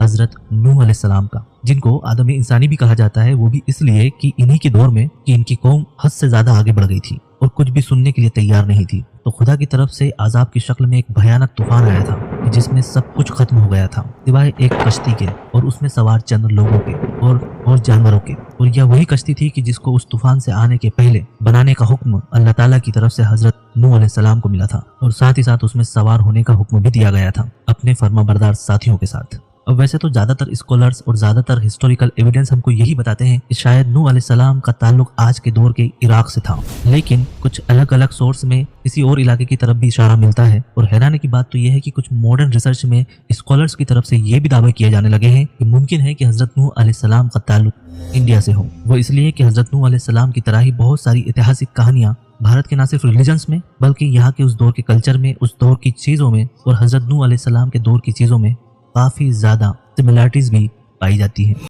हजरत नूह अलैहिस्सलाम का, जिनको आदम इंसानी भी कहा जाता है, वो भी इसलिए कि इन्हीं के दौर में कि इनकी कौम हद से ज्यादा आगे बढ़ गई थी और कुछ भी सुनने के लिए तैयार नहीं थी। तो खुदा की तरफ से आजाब की शक्ल में एक भयानक तूफान आया था कि जिसमें सब कुछ खत्म हो गया था सिवाय एक कश्ती के और उसमें सवार चंद लोगों के और जानवरों के। और यह वही कश्ती थी कि जिसको उस तूफान से आने के पहले बनाने का हुक्म अल्लाह ताला की तरफ से हजरत नूह अलैहिस्सलाम को मिला था और साथ ही साथ उसमें सवार होने का हुक्म भी दिया गया था अपने फर्माबरदार साथियों के साथ। अब वैसे तो ज्यादातर स्कॉलर्स और ज्यादातर हिस्टोरिकल एविडेंस हमको यही बताते हैं कि शायद नूह अलैहिस्सलाम का ताल्लुक आज के दौर के इराक से था, लेकिन कुछ अलग अलग सोर्स में किसी और इलाके की तरफ भी इशारा मिलता है। और हैरानी की बात तो यह है कि कुछ मॉडर्न रिसर्च में स्कॉलर्स की तरफ से ये भी दावे किए जाने लगे हैं कि मुमकिन है कि हजरत नूह अलैहिस्सलाम का ताल्लुक इंडिया से हो। वो इसलिए कि हजरत नूह अलैहिस्सलाम की तरह ही बहुत सारी ऐतिहासिक कहानियां भारत के न सिर्फ रिलीजन्स में बल्कि यहाँ के उस दौर के कल्चर में, उस दौर की चीजों में और हजरत नूह अलैहिस्सलाम के दौर की चीजों में काफी ज्यादा सिमिलरिटीज भी पाई जाती है।